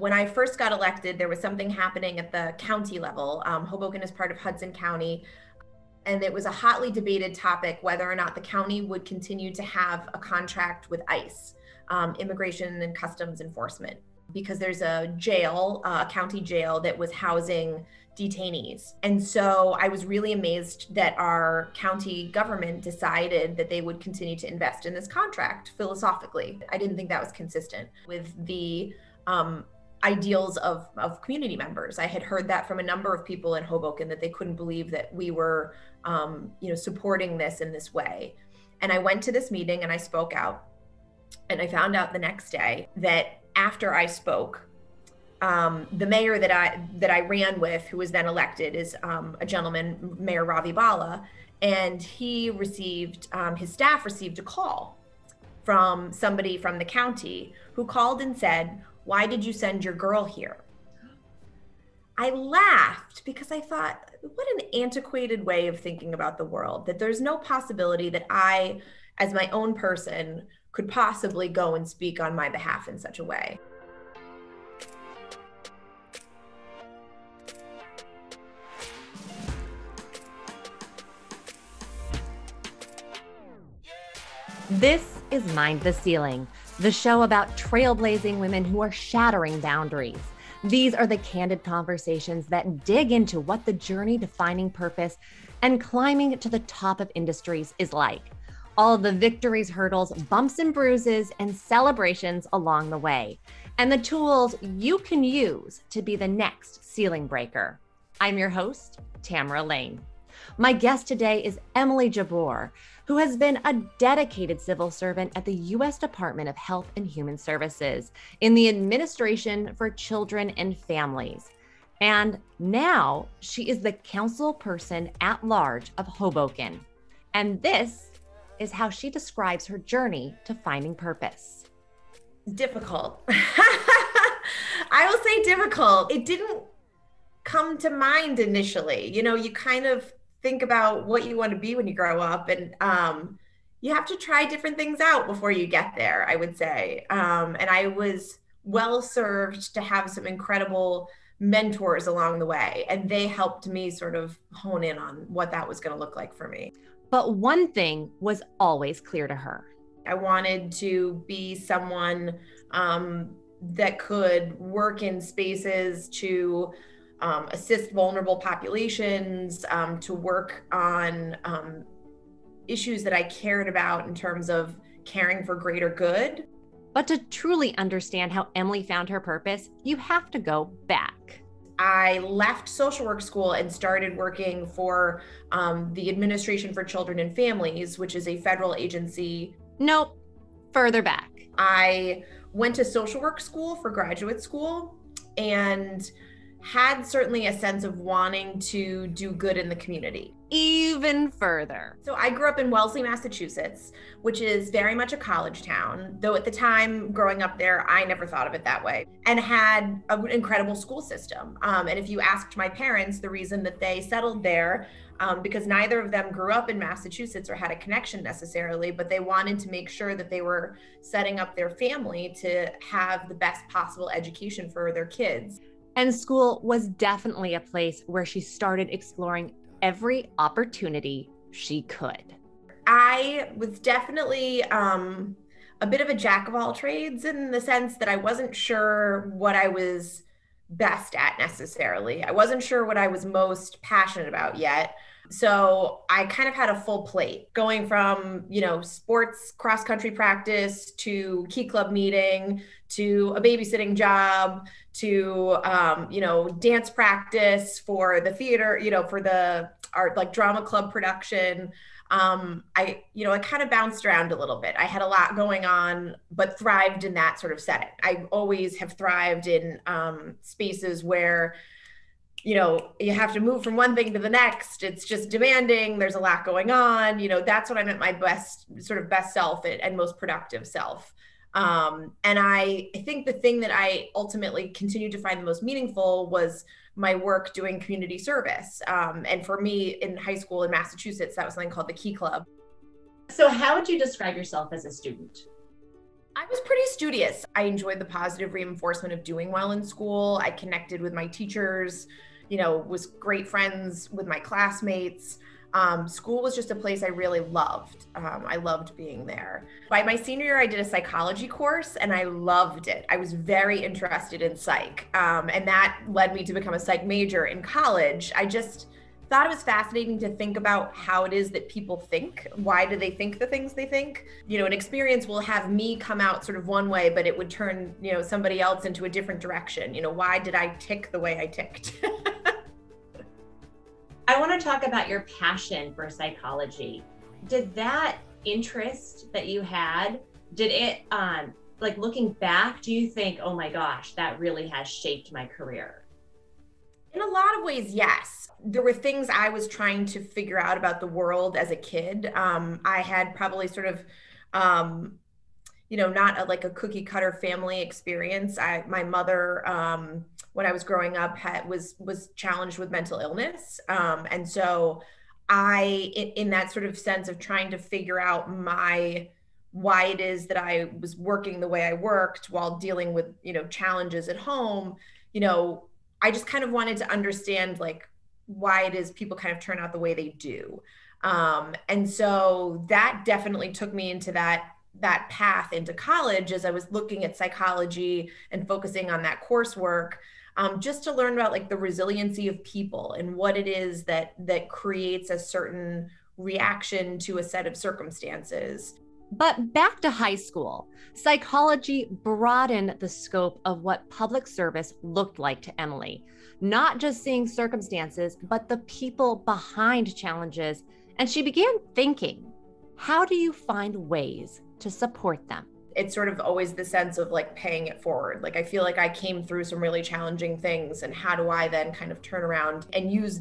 When I first got elected, there was something happening at the county level. Hoboken is part of Hudson County, and it was a hotly debated topic whether or not the county would continue to have a contract with ICE, Immigration and Customs Enforcement, because there's a jail, a county jail that was housing detainees. And so I was really amazed that our county government decided that they would continue to invest in this contract philosophically. I didn't think that was consistent with the ideals of community members. I had heard that from a number of people in Hoboken, that they couldn't believe that we were supporting this in this way. And I went to this meeting and I spoke out, and I found out the next day that after I spoke, the mayor that I ran with, who was then elected, is a gentleman, Mayor Ravi Bala, and he received, his staff received a call from somebody from the county who called and said, "Why did you send your girl here?" I laughed because I thought, what an antiquated way of thinking about the world, that there's no possibility that I, as my own person, could possibly go and speak on my behalf in such a way. This is Mind the Ceiling, the show about trailblazing women who are shattering boundaries. These are the candid conversations that dig into what the journey to finding purpose and climbing to the top of industries is like. All of the victories, hurdles, bumps and bruises, and celebrations along the way, and the tools you can use to be the next ceiling breaker. I'm your host, Tamara Lane. My guest today is Emily Jabbour, who has been a dedicated civil servant at the U.S. Department of Health and Human Services in the Administration for Children and Families. And now she is the councilperson at large of Hoboken. And this is how she describes her journey to finding purpose. Difficult. I will say difficult. It didn't come to mind initially. You know, you kind of think about what you want to be when you grow up, and you have to try different things out before you get there, I would say. And I was well served to have some incredible mentors along the way, and they helped me sort of hone in on what that was going to look like for me. But one thing was always clear to her. I wanted to be someone that could work in spaces to assist vulnerable populations, to work on issues that I cared about in terms of caring for greater good. But to truly understand how Emily found her purpose, you have to go back. I left social work school and started working for the Administration for Children and Families, which is a federal agency. Nope, further back. I went to social work school for graduate school and had certainly a sense of wanting to do good in the community. Even further. So I grew up in Wellesley, Massachusetts, which is very much a college town, though at the time growing up there, I never thought of it that way, and had an incredible school system. And if you asked my parents, the reason that they settled there, because neither of them grew up in Massachusetts or had a connection necessarily, but they wanted to make sure that they were setting up their family to have the best possible education for their kids. And school was definitely a place where she started exploring every opportunity she could. I was definitely a bit of a jack of all trades, in the sense that I wasn't sure what I was best at necessarily. I wasn't sure what I was most passionate about yet. So I kind of had a full plate, going from, sports cross-country practice to Key Club meeting to a babysitting job to, dance practice for the theater, for the art, like drama club production. I kind of bounced around a little bit. I had a lot going on, but thrived in that sort of setting. I always have thrived in spaces where you have to move from one thing to the next. It's just demanding. There's a lot going on. That's when I'm at my best self and most productive self. And I think the thing that I ultimately continued to find the most meaningful was my work doing community service. And for me in high school in Massachusetts, that was something called the Key Club. So how would you describe yourself as a student? I was pretty studious. I enjoyed the positive reinforcement of doing well in school. I connected with my teachers, was great friends with my classmates. School was just a place I really loved. I loved being there. By my senior year, I did a psychology course and I loved it. I was very interested in psych. And that led me to become a psych major in college. I just thought it was fascinating to think about how it is that people think. Why do they think the things they think? An experience will have me come out sort of one way, but it would turn, somebody else into a different direction. Why did I tick the way I ticked? I want to talk about your passion for psychology. Did that interest that you had, did it, like looking back, do you think, oh my gosh, that really has shaped my career? In a lot of ways, yes. There were things I was trying to figure out about the world as a kid. I had probably sort of, not like a cookie cutter family experience. My mother, when I was growing up, was challenged with mental illness, and so in that sort of sense of trying to figure out why it is that I was working the way I worked while dealing with challenges at home. I just kind of wanted to understand like why it is people kind of turn out the way they do. And so that definitely took me into that path into college as I was looking at psychology and focusing on that coursework, just to learn about like the resiliency of people and what it is that creates a certain reaction to a set of circumstances. But back to high school, psychology broadened the scope of what public service looked like to Emily, not just seeing circumstances, but the people behind challenges. And she began thinking, how do you find ways to support them? It's sort of always the sense of like paying it forward. Like I feel like I came through some really challenging things, and how do I then kind of turn around and use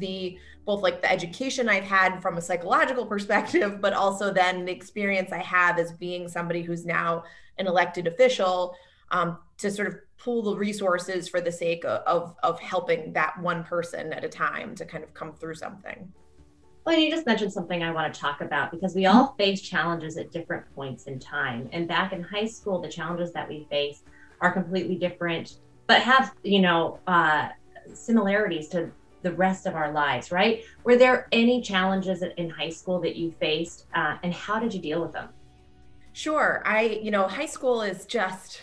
both like the education I've had from a psychological perspective, but also then the experience I have as being somebody who's now an elected official, to sort of pool the resources for the sake of helping that one person at a time to kind of come through something. Well, you just mentioned something I want to talk about, because we all face challenges at different points in time. And back in high school, the challenges that we face are completely different, but have, similarities to the rest of our lives, right? Were there any challenges in high school that you faced, and how did you deal with them? Sure. High school is just,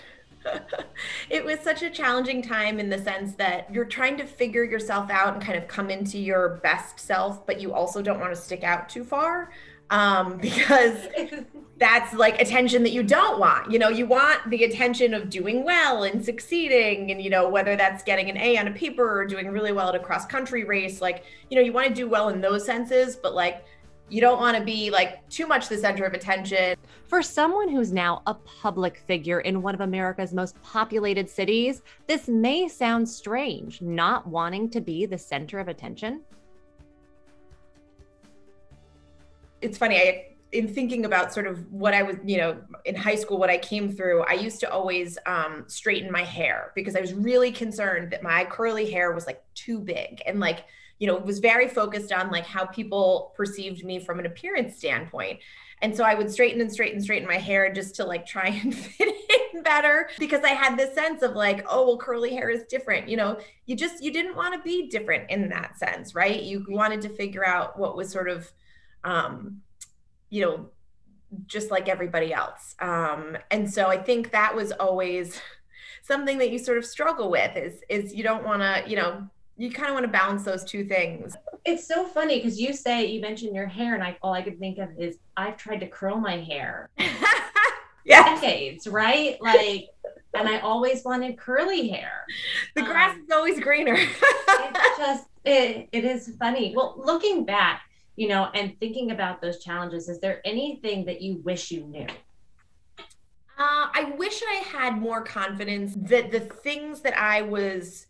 it was such a challenging time in the sense that you're trying to figure yourself out and kind of come into your best self, but you also don't want to stick out too far, because that's like attention that you don't want. You want the attention of doing well and succeeding, and whether that's getting an A on a paper or doing really well at a cross country race, like, you want to do well in those senses, but like you don't want to be like too much the center of attention. For someone who's now a public figure in one of America's most populated cities, this may sound strange, not wanting to be the center of attention. It's funny, in thinking about sort of what I was, in high school, what I came through, I used to always straighten my hair because I was really concerned that my curly hair was like too big, and like, was very focused on like how people perceived me from an appearance standpoint. And so I would straighten my hair just to like try and fit in better, because I had this sense of like, oh, well, curly hair is different. You didn't want to be different in that sense, right? You wanted to figure out what was sort of, just like everybody else. And so I think that was always something that you sort of struggle with is you don't want to, you kind of want to balance those two things. It's so funny because you mentioned your hair, and all I could think of is I've tried to curl my hair yes. decades, right? Like, and I always wanted curly hair. The grass is always greener. It is funny. Well, looking back, and thinking about those challenges, is there anything that you wish you knew? I wish I had more confidence that the things that I was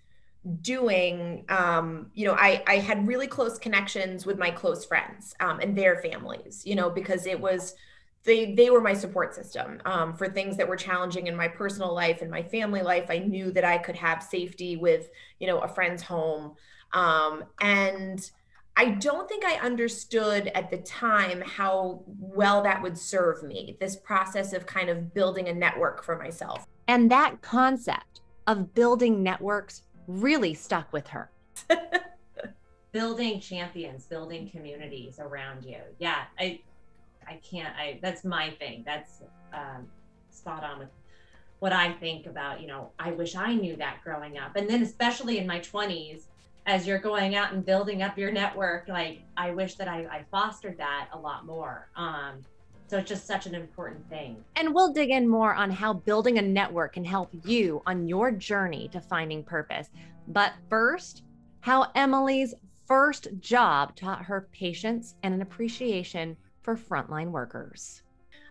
doing, I had really close connections with my close friends, and their families, because it was, they were my support system, for things that were challenging in my personal life and my family life. I knew that I could have safety with, a friend's home. And I don't think I understood at the time how well that would serve me, this process of kind of building a network for myself. And that concept of building networks really stuck with her. Building champions, building communities around you. Yeah, that's my thing. That's spot on with what I think about, I wish I knew that growing up. And then especially in my 20s, as you're going out and building up your network, like I wish that I fostered that a lot more. So it's just such an important thing. And we'll dig in more on how building a network can help you on your journey to finding purpose. But first, how Emily's first job taught her patience and an appreciation for frontline workers.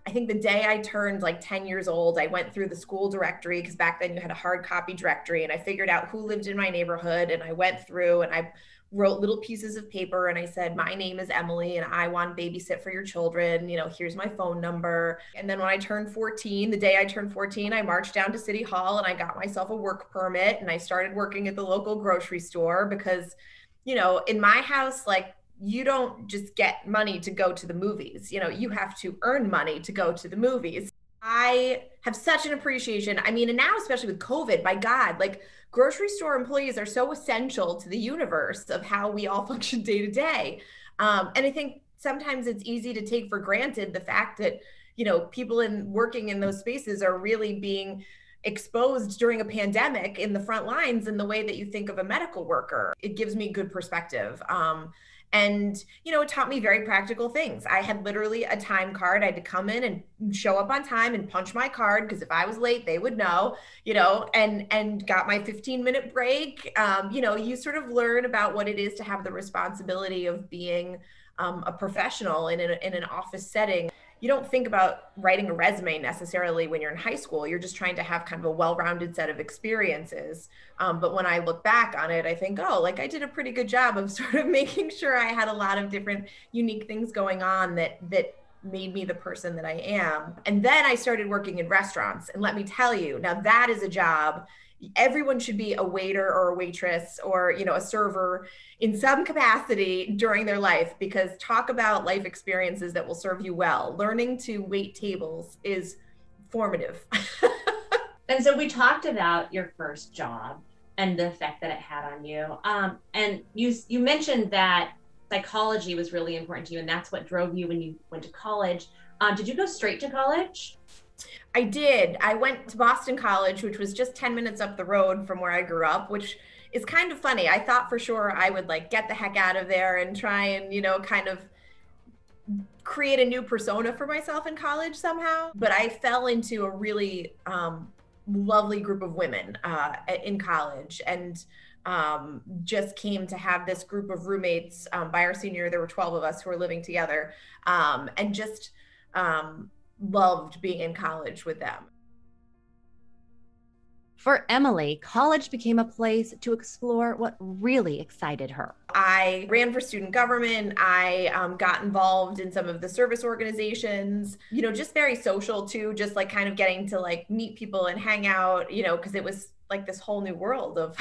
I think the day I turned like 10 years old, I went through the school directory, because back then you had a hard copy directory, and I figured out who lived in my neighborhood, and I went through and I wrote little pieces of paper and I said, my name is Emily and I want to babysit for your children. Here's my phone number. And then when I turned 14, the day I turned 14, I marched down to City Hall and I got myself a work permit and I started working at the local grocery store because, in my house, like, you don't just get money to go to the movies. You have to earn money to go to the movies. I have such an appreciation. I mean, and now, especially with COVID, by God, like grocery store employees are so essential to the universe of how we all function day to day. And I think sometimes it's easy to take for granted the fact that, people working in those spaces are really being exposed during a pandemic in the front lines in the way that you think of a medical worker. It gives me good perspective. And, it taught me very practical things. I had literally a time card. I had to come in and show up on time and punch my card, because if I was late, they would know, and got my 15-minute break. You sort of learn about what it is to have the responsibility of being a professional in an office setting. You don't think about writing a resume necessarily when you're in high school. You're just trying to have kind of a well-rounded set of experiences. But when I look back on it, I think, I did a pretty good job of sort of making sure I had a lot of different unique things going on that made me the person that I am. And then I started working in restaurants. And let me tell you, now that is a job. Everyone should be a waiter or a waitress or, a server in some capacity during their life, because talk about life experiences that will serve you well. Learning to wait tables is formative. And so we talked about your first job and the effect that it had on you. And you mentioned that psychology was really important to you, and that's what drove you when you went to college. Did you go straight to college? I did. I went to Boston College, which was just 10 minutes up the road from where I grew up, which is kind of funny. I thought for sure I would get the heck out of there and try and, kind of create a new persona for myself in college somehow. But I fell into a really lovely group of women in college, and just came to have this group of roommates. By our senior year, there were 12 of us who were living together, and just loved being in college with them. For Emily, college became a place to explore what really excited her. I ran for student government. I got involved in some of the service organizations, just very social too, just kind of getting to meet people and hang out, because it was this whole new world of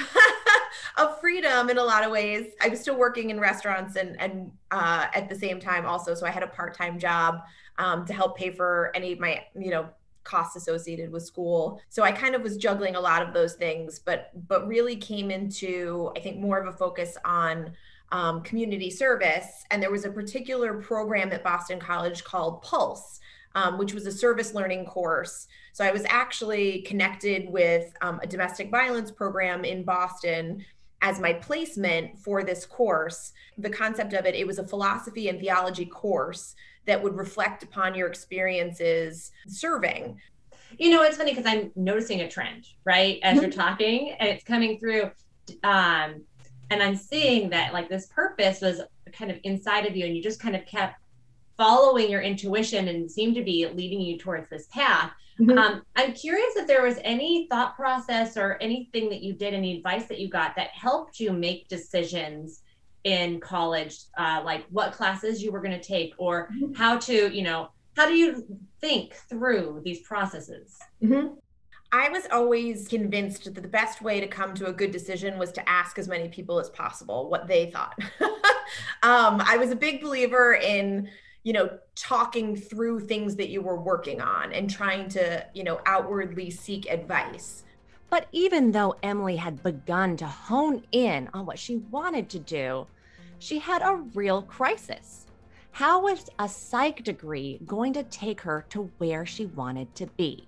of freedom in a lot of ways. I was still working in restaurants and at the same time also, so I had a part-time job to help pay for any of my, costs associated with school. So I kind of was juggling a lot of those things, but really came into, I think, more of a focus on community service. And there was a particular program at Boston College called Pulse, which was a service learning course. So I was actually connected with a domestic violence program in Boston as my placement for this course. The concept of it was a philosophy and theology course that would reflect upon your experiences serving. It's funny because I'm noticing a trend, right? As you're talking, and it's coming through. And I'm seeing that this purpose was kind of inside of you, and you just kind of kept following your intuition and seemed to be leading you towards this path. Mm-hmm. I'm curious if there was any thought process or anything that you did, any advice that you got that helped you make decisions in college, what classes you were going to take, or how do you think through these processes? Mm-hmm. I was always convinced that the best way to come to a good decision was to ask as many people as possible what they thought. I was a big believer in, talking through things that you were working on and trying to, outwardly seek advice. But even though Emily had begun to hone in on what she wanted to do, she had a real crisis. How was a psych degree going to take her to where she wanted to be?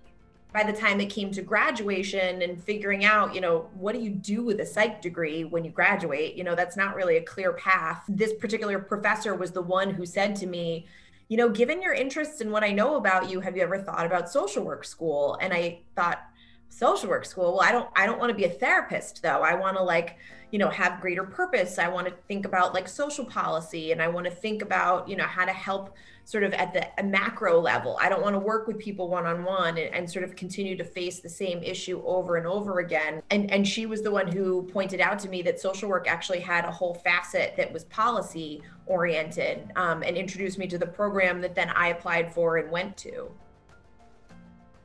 By the time it came to graduation and figuring out, what do you do with a psych degree when you graduate? That's not really a clear path. This particular professor was the one who said to me, given your interests and what I know about you, have you ever thought about social work school? And I thought, social work school? Well, I don't want to be a therapist though. I want to have greater purpose. I want to think about social policy, and I want to think about, how to help sort of at the macro level. I don't want to work with people one-on-one and sort of continue to face the same issue over and over again. And she was the one who pointed out to me that social work actually had a whole facet that was policy oriented, and introduced me to the program that then I applied for and went to.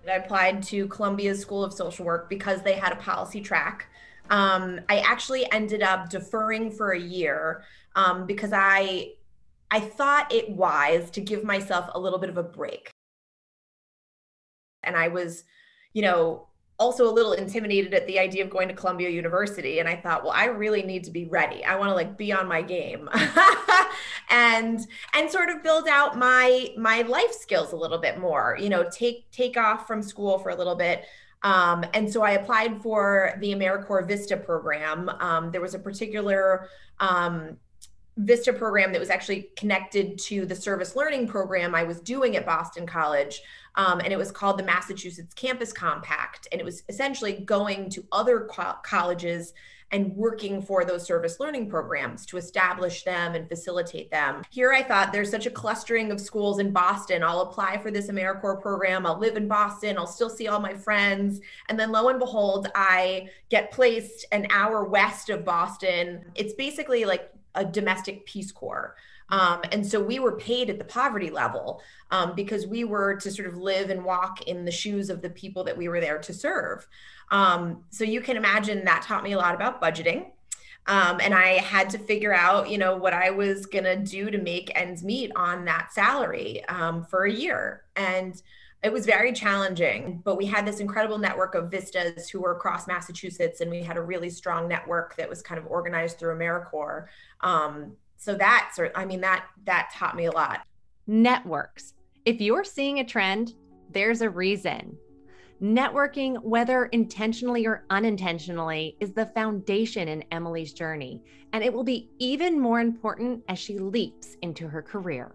I applied to Columbia's School of Social Work because they had a policy track. I actually ended up deferring for a year because I thought it wise to give myself a little bit of a break. And I was, also a little intimidated at the idea of going to Columbia University. And I thought, well, I really need to be ready. I want to be on my game and sort of build out my life skills a little bit more, take off from school for a little bit. And so I applied for the AmeriCorps Vista program. There was a particular Vista program that was actually connected to the service learning program I was doing at Boston College. And it was called the Massachusetts Campus Compact. And it was essentially going to other colleges and working for those service learning programs to establish them and facilitate them. Here I thought, there's such a clustering of schools in Boston. I'll apply for this AmeriCorps program. I'll live in Boston. I'll still see all my friends. And then lo and behold, I get placed an hour west of Boston. It's basically like a domestic Peace Corps. And so we were paid at the poverty level because we were to sort of live and walk in the shoes of the people that we were there to serve. So you can imagine that taught me a lot about budgeting. And I had to figure out, what I was going to do to make ends meet on that salary for a year. And it was very challenging, but we had this incredible network of Vistas who were across Massachusetts, and we had a really strong network that was kind of organized through AmeriCorps. So that taught me a lot. Networks. If you're seeing a trend, there's a reason. Networking, whether intentionally or unintentionally, is the foundation in Emily's journey, and it will be even more important as she leaps into her career.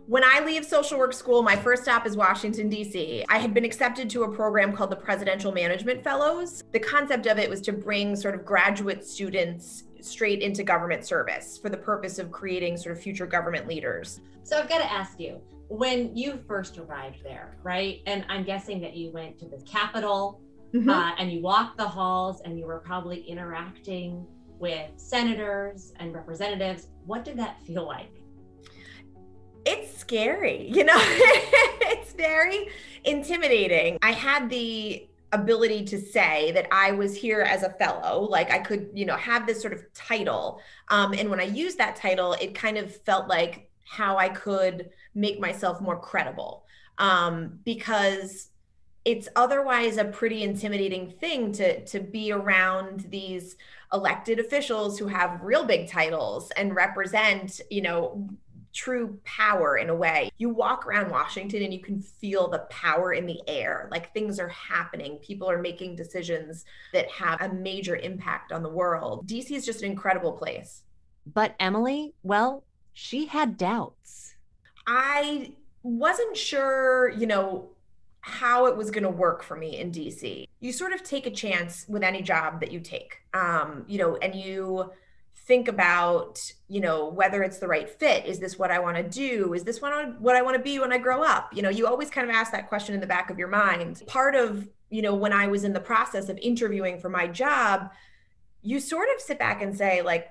When I leave social work school, my first stop is Washington, D.C. I had been accepted to a program called the Presidential Management Fellows. The concept of it was to bring sort of graduate students straight into government service for the purpose of creating sort of future government leaders. So I've got to ask you, when you first arrived there, right? And I'm guessing that you went to the Capitol and you walked the halls and you were probably interacting with senators and representatives. What did that feel like? It's scary, it's very intimidating. I had the ability to say that I was here as a fellow, like I could, have this sort of title. And when I used that title, it kind of felt like how I could make myself more credible, because it's otherwise a pretty intimidating thing to be around these elected officials who have real big titles and represent, true power in a way. You walk around Washington and you can feel the power in the air, like things are happening. People are making decisions that have a major impact on the world. DC is just an incredible place. But Emily, well, she had doubts. I wasn't sure, how it was going to work for me in DC. You sort of take a chance with any job that you take, and you think about, whether it's the right fit. Is this what I want to do? Is this what I want to be when I grow up? You always kind of ask that question in the back of your mind. Part of, when I was in the process of interviewing for my job, you sort of sit back and say, like,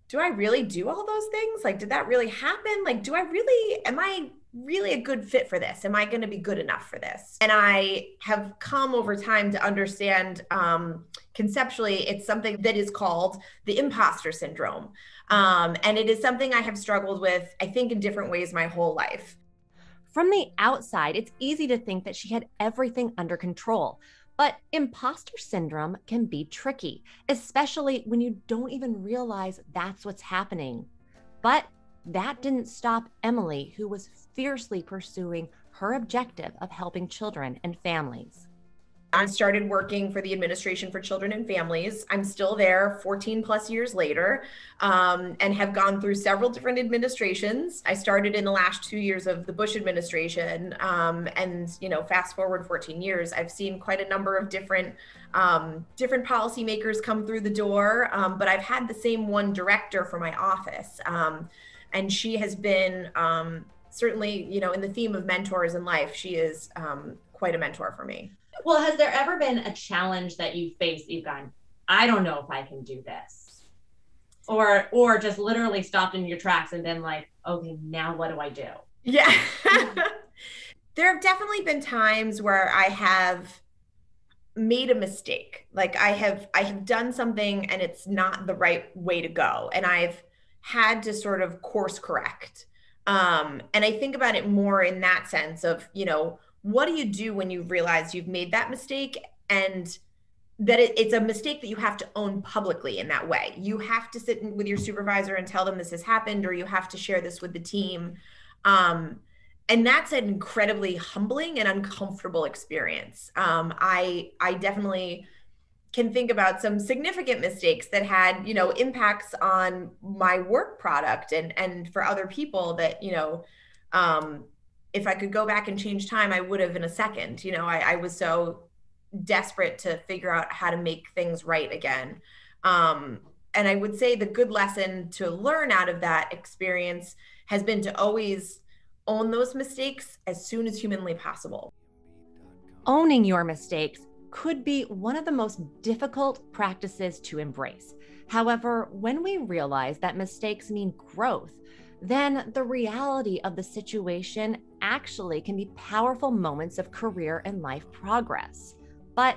do I really do all those things? Like, did that really happen? Like, am I really a good fit for this? Am I going to be good enough for this? And I have come over time to understand conceptually, it's something that is called the imposter syndrome. And it is something I have struggled with, I think, in different ways my whole life. From the outside, it's easy to think that she had everything under control. But imposter syndrome can be tricky, especially when you don't even realize that's what's happening. But that didn't stop Emily, who was fiercely pursuing her objective of helping children and families. I started working for the Administration for Children and Families. I'm still there 14 plus years later, and have gone through several different administrations. I started in the last 2 years of the Bush administration, and fast forward 14 years, I've seen quite a number of different policymakers come through the door, but I've had the same one director for my office, and she has been certainly, in the theme of mentors in life, she is quite a mentor for me. Well, has there ever been a challenge that you faced, you've gone, I don't know if I can do this? Or just literally stopped in your tracks and been like, okay, now what do I do? Yeah. There have definitely been times where I have made a mistake. Like I have done something and it's not the right way to go. And I've had to sort of course correct. And I think about it more in that sense of, what do you do when you realize you've made that mistake and that it's a mistake that you have to own publicly in that way? You have to sit with your supervisor and tell them this has happened, or you have to share this with the team. And that's an incredibly humbling and uncomfortable experience. I definitely can think about some significant mistakes that had, impacts on my work product and for other people that, if I could go back and change time, I would have in a second. I was so desperate to figure out how to make things right again. And I would say the good lesson to learn out of that experience has been to always own those mistakes as soon as humanly possible. Owning your mistakes could be one of the most difficult practices to embrace. However, when we realize that mistakes mean growth, then the reality of the situation actually can be powerful moments of career and life progress. But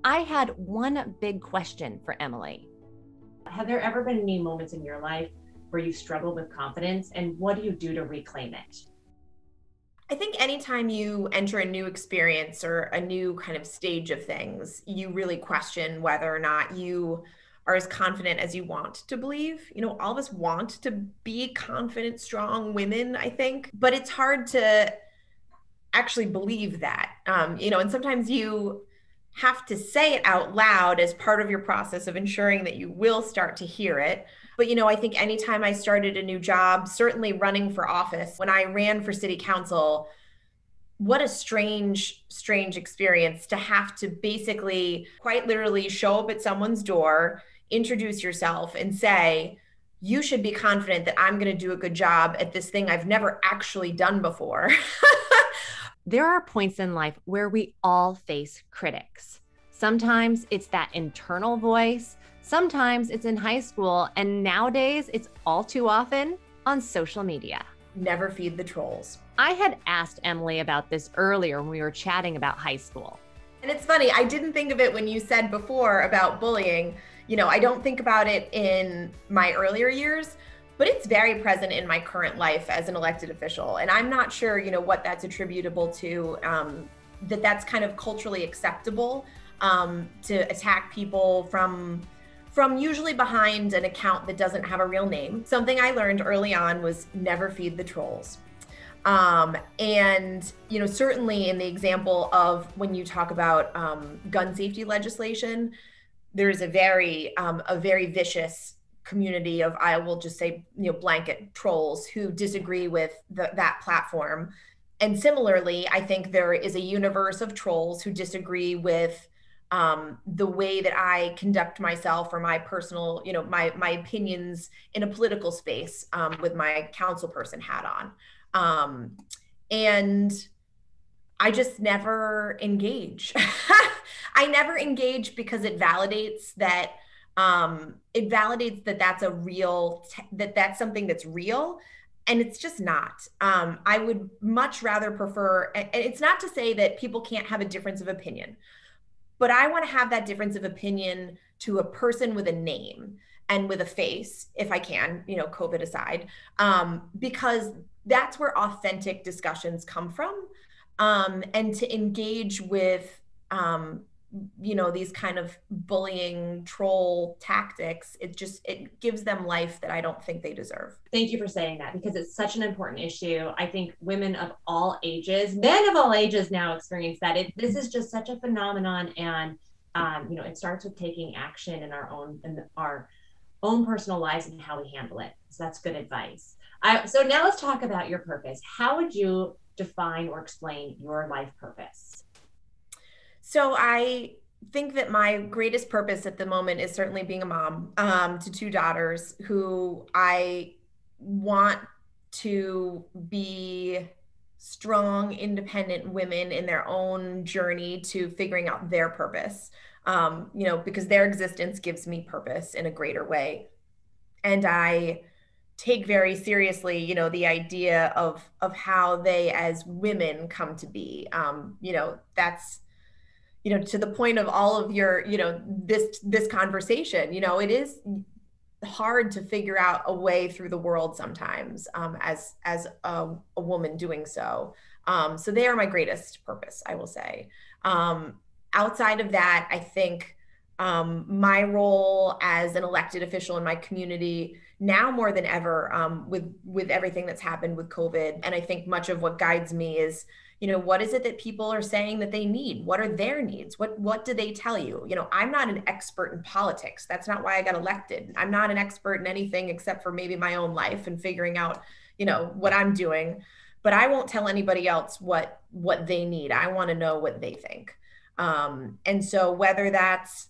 I had one big question for Emily. Have there ever been any moments in your life where you struggled with confidence, and what do you do to reclaim it? I think anytime you enter a new experience or a new kind of stage of things, you really question whether or not you are as confident as you want to believe. All of us want to be confident, strong women, I think, but it's hard to actually believe that. And sometimes you have to say it out loud as part of your process of ensuring that you will start to hear it. But, I think anytime I started a new job, certainly running for office, when I ran for city council, what a strange experience to have to basically quite literally show up at someone's door, introduce yourself and say, you should be confident that I'm going to do a good job at this thing I've never actually done before. There are points in life where we all face critics. Sometimes it's that internal voice. Sometimes it's in high school. And nowadays it's all too often on social media. Never feed the trolls. I had asked Emily about this earlier when we were chatting about high school. And it's funny, I didn't think of it when you said before about bullying. I don't think about it in my earlier years, but it's very present in my current life as an elected official. And I'm not sure, what that's attributable to, that's kind of culturally acceptable, to attack people from usually behind an account that doesn't have a real name. Something I learned early on was never feed the trolls. And, certainly in the example of when you talk about gun safety legislation, there's a very vicious community of, I will just say, blanket trolls who disagree with that platform. And similarly, I think there is a universe of trolls who disagree with the way that I conduct myself or my personal, my opinions in a political space with my councilperson hat on. And I just never engage. I never engage because it validates that that's a real, that's something that's real. And it's just not. I would much rather prefer, and it's not to say that people can't have a difference of opinion, but I want to have that difference of opinion to a person with a name and with a face, if I can, COVID aside, because that's where authentic discussions come from. And to engage with, these kind of bullying troll tactics, it gives them life that I don't think they deserve. Thank you for saying that, because it's such an important issue. I think women of all ages, men of all ages now experience that. This is just such a phenomenon. And, it starts with taking action in our own personal lives and how we handle it. So that's good advice. So now let's talk about your purpose. How would you define or explain your life purpose? So I think that my greatest purpose at the moment is certainly being a mom to two daughters who I want to be strong, independent women in their own journey to figuring out their purpose, because their existence gives me purpose in a greater way. And I take very seriously, the idea of how they as women come to be. That's, to the point of all of your, this conversation, it is hard to figure out a way through the world sometimes, as a woman doing so. So they are my greatest purpose, I will say. Outside of that, I think my role as an elected official in my community now more than ever, with everything that's happened with COVID. And I think much of what guides me is, what is it that people are saying that they need? What are their needs? What do they tell you? I'm not an expert in politics. That's not why I got elected. I'm not an expert in anything except for maybe my own life and figuring out, what I'm doing. But I won't tell anybody else what they need. I want to know what they think. And so whether that's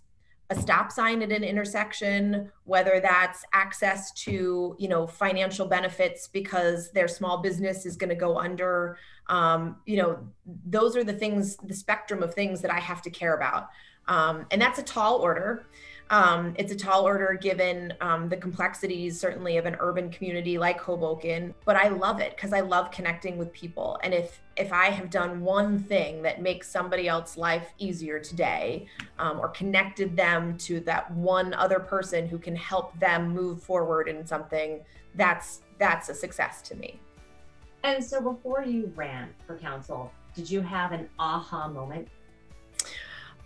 a stop sign at an intersection, whether that's access to, financial benefits because their small business is going to go under, those are the things, the spectrum of things that I have to care about. And that's a tall order. It's a tall order given the complexities certainly of an urban community like Hoboken, but I love it because I love connecting with people. And if I have done one thing that makes somebody else's life easier today, or connected them to that one other person who can help them move forward in something, that's a success to me. And so before you ran for council, did you have an aha moment?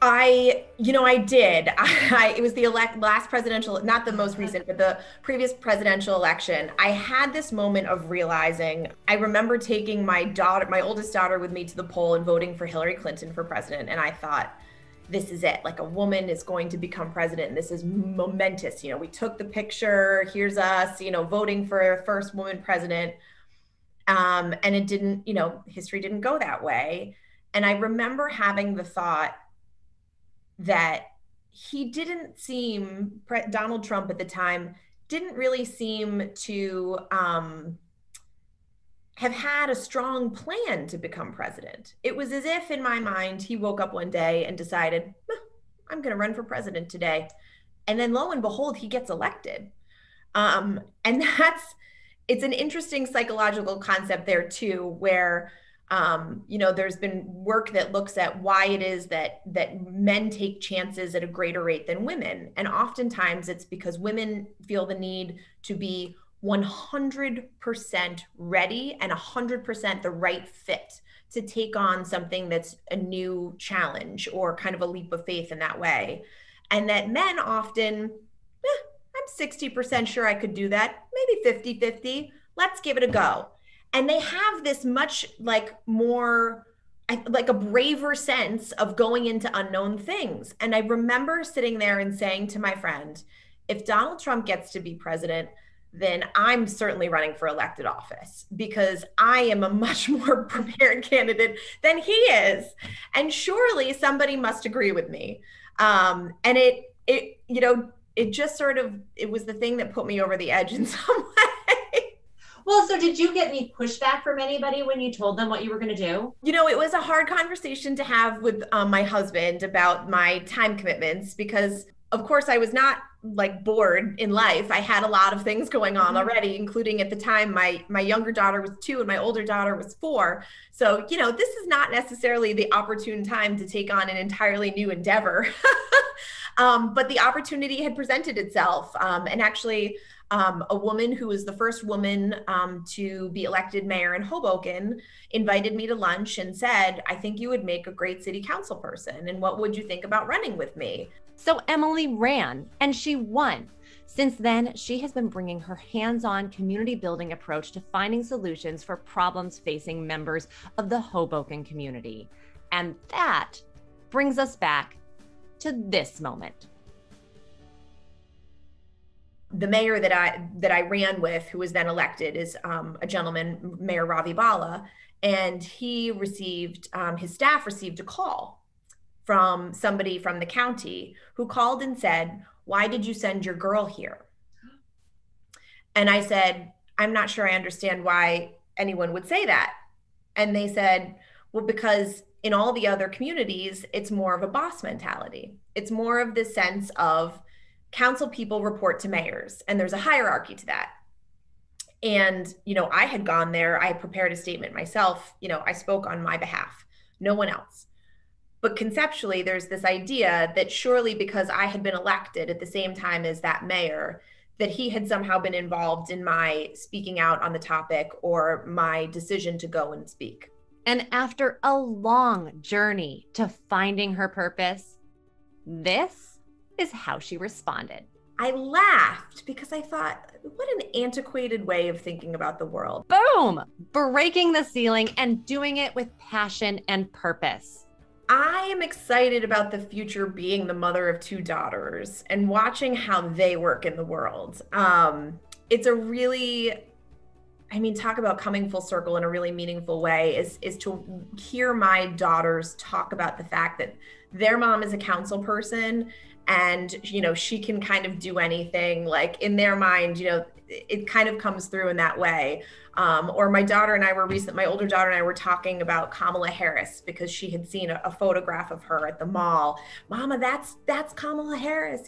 I did. It was the last presidential, not the most recent, but the previous presidential election. I had this moment of realizing, I remember taking my oldest daughter with me to the poll and voting for Hillary Clinton for president. And I thought, this is it. Like, a woman is going to become president. And this is momentous. We took the picture. Here's us, voting for our first woman president. And it didn't, history didn't go that way. And I remember having the thought that Donald Trump at the time didn't really seem to have had a strong plan to become president. It was as if in my mind, he woke up one day and decided, I'm going to run for president today. And then lo and behold, he gets elected. And it's an interesting psychological concept there too, where there's been work that looks at why it is that men take chances at a greater rate than women. And oftentimes it's because women feel the need to be 100% ready and 100% the right fit to take on something that's a new challenge or kind of a leap of faith in that way. And that men often, I'm 60% sure I could do that, maybe 50-50, let's give it a go. And they have this much more a braver sense of going into unknown things. And I remember sitting there and saying to my friend, if Donald Trump gets to be president, then I'm certainly running for elected office because I am a much more prepared candidate than he is. And surely somebody must agree with me. And it just sort of, it was the thing that put me over the edge in some way. Well, so did you get any pushback from anybody when you told them what you were going to do? It was a hard conversation to have with my husband about my time commitments because Of course, I was not like bored in life. I had a lot of things going on already, including at the time, my younger daughter was 2 and my older daughter was 4. So, this is not necessarily the opportune time to take on an entirely new endeavor. But the opportunity had presented itself. And actually, a woman who was the first woman to be elected mayor in Hoboken invited me to lunch and said, I think you would make a great city council person. And what would you think about running with me? So Emily ran and she won. Since then, she has been bringing her hands-on community building approach to finding solutions for problems facing members of the Hoboken community. And that brings us back to this moment. The mayor that I ran with, who was then elected, is a gentleman, Mayor Ravi Bala, and he received, his staff received a call from somebody from the county who called and said, why did you send your girl here? And I said, I'm not sure I understand why anyone would say that. And they said, well, because in all the other communities, it's more of a boss mentality. It's more of this sense of council people report to mayors, and there's a hierarchy to that. And, I had gone there, I had prepared a statement myself, I spoke on my behalf, no one else. But conceptually, there's this idea that surely because I had been elected at the same time as that mayor, that he had somehow been involved in my speaking out on the topic or my decision to go and speak. And after a long journey to finding her purpose, this is how she responded. I laughed because I thought, what an antiquated way of thinking about the world. Boom! Breaking the ceiling and doing it with passion and purpose. I am excited about the future being the mother of 2 daughters and watching how they work in the world. It's a really, talk about coming full circle in a really meaningful way is to hear my daughters talk about the fact that their mom is a council person and, she can kind of do anything. Like in their mind, it kind of comes through in that way. Or my older daughter and I were talking about Kamala Harris because she had seen a photograph of her at the mall. Mama, that's Kamala Harris,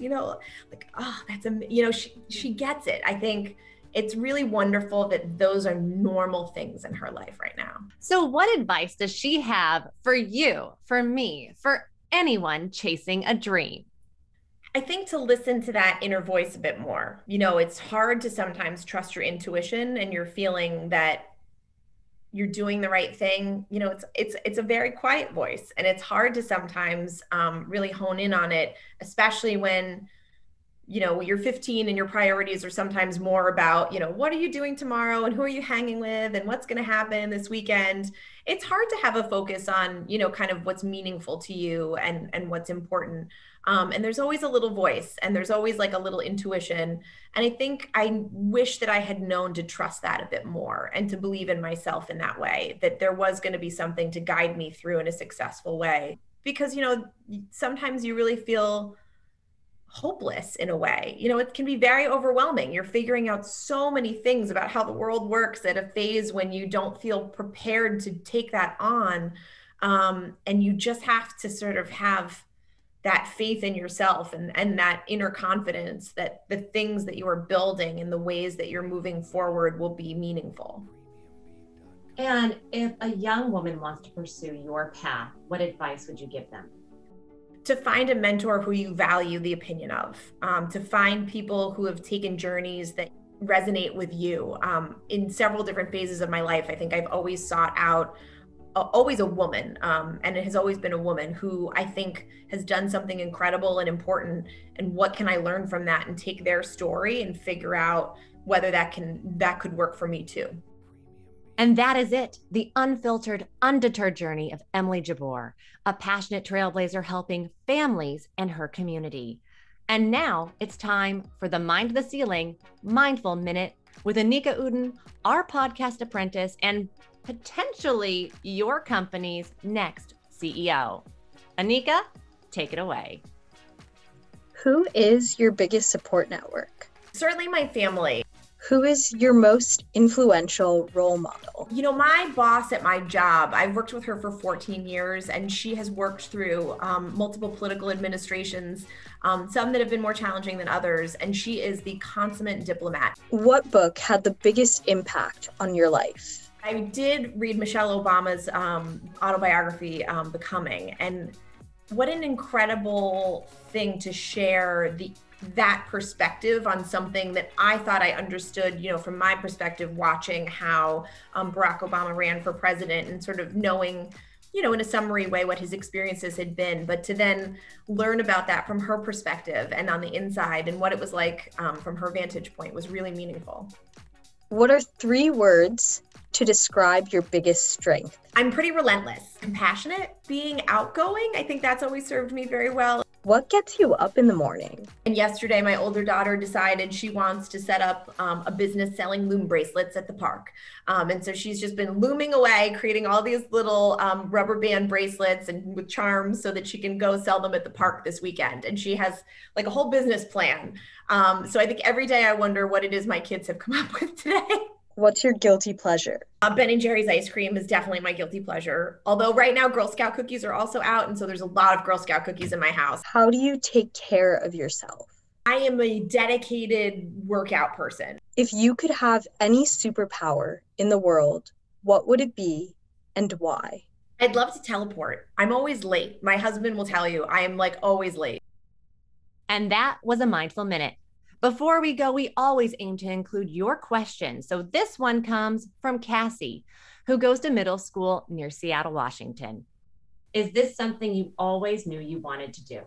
she gets it. I think it's really wonderful that those are normal things in her life right now. So what advice does she have for you, for me, for anyone chasing a dream? I think to listen to that inner voice a bit more. It's hard to sometimes trust your intuition and you're feeling that you're doing the right thing. It's a very quiet voice and it's hard to sometimes really hone in on it, especially when, you're 15 and your priorities are sometimes more about, what are you doing tomorrow and who are you hanging with and what's going to happen this weekend. It's hard to have a focus on, kind of what's meaningful to you and what's important. And there's always a little voice and there's always like a little intuition. And I think I wish that I had known to trust that a bit more and to believe in myself in that way, that there was going to be something to guide me through in a successful way. Because, sometimes you really feel hopeless in a way. It can be very overwhelming. You're figuring out so many things about how the world works at a phase when you don't feel prepared to take that on. And you just have to sort of have that faith in yourself and that inner confidence that the things that you are building and the ways that you're moving forward will be meaningful. And if a young woman wants to pursue your path, what advice would you give them? To find a mentor who you value the opinion of, to find people who have taken journeys that resonate with you. In several different phases of my life, I think I've always sought out always a woman, and it has always been a woman who I think has done something incredible and important, and what can I learn from that and take their story and figure out whether that could work for me too. And that is it, the unfiltered, undeterred journey of Emily Jabbour, a passionate trailblazer helping families and her community. And now it's time for the Mind the Ceiling Mindful Minute with Anika Uden, our podcast apprentice, and potentially your company's next CEO. Anika, take it away. Who is your biggest support network? Certainly my family. Who is your most influential role model? You know, my boss at my job, I've worked with her for 14 years, and she has worked through multiple political administrations, some that have been more challenging than others, and she is the consummate diplomat. What book had the biggest impact on your life? I did read Michelle Obama's autobiography, Becoming, and what an incredible thing to share that perspective on something that I thought I understood, you know, from my perspective, watching how Barack Obama ran for president and sort of knowing, you know, in a summary way what his experiences had been, but to then learn about that from her perspective and on the inside and what it was like from her vantage point was really meaningful. What are 3 words to describe your biggest strength? I'm pretty relentless, compassionate, being outgoing. I think that's always served me very well. What gets you up in the morning? And yesterday, my older daughter decided she wants to set up a business selling loom bracelets at the park. And so she's just been looming away, creating all these little rubber band bracelets and with charms so that she can go sell them at the park this weekend. And she has like a whole business plan. So I think every day I wonder what it is my kids have come up with today. What's your guilty pleasure? Ben & Jerry's ice cream is definitely my guilty pleasure. Although right now Girl Scout cookies are also out. And so there's a lot of Girl Scout cookies in my house. How do you take care of yourself? I am a dedicated workout person. If you could have any superpower in the world, what would it be and why? I'd love to teleport. I'm always late. My husband will tell you I am like always late. And that was a Mindful Minute. Before we go, we always aim to include your questions. So this one comes from Cassie, who goes to middle school near Seattle, Washington. Is this something you always knew you wanted to do?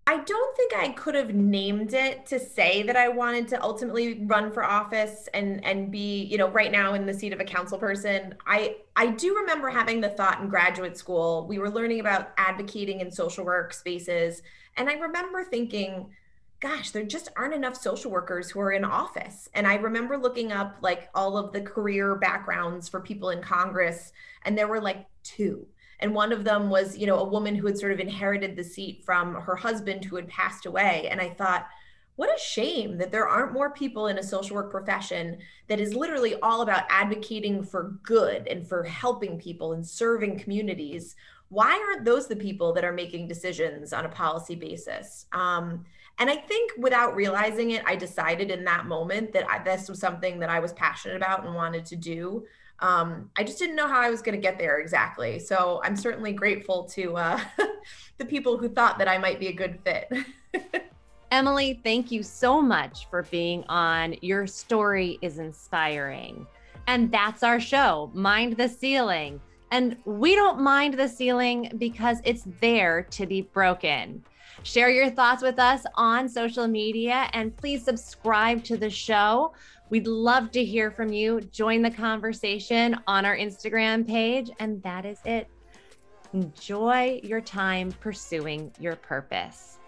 I don't think I could have named it to say that I wanted to ultimately run for office and be, you know, right now in the seat of a council person. I do remember having the thought in graduate school. We were learning about advocating in social work spaces. And I remember thinking, gosh, there just aren't enough social workers who are in office. And I remember looking up like all of the career backgrounds for people in Congress, and there were like 2. And one of them was, you know, a woman who had sort of inherited the seat from her husband who had passed away. And I thought, what a shame that there aren't more people in a social work profession that is literally all about advocating for good and for helping people and serving communities. Why aren't those the people that are making decisions on a policy basis? And I think without realizing it, I decided in that moment that this was something that I was passionate about and wanted to do. I just didn't know how I was going to get there exactly. So I'm certainly grateful to the people who thought that I might be a good fit. Emily, thank you so much for being on. Your story is inspiring. And that's our show, Mind the Ceiling. And we don't mind the ceiling because it's there to be broken. Share your thoughts with us on social media and please subscribe to the show. We'd love to hear from you. Join the conversation on our Instagram page. And that is it. Enjoy your time pursuing your purpose.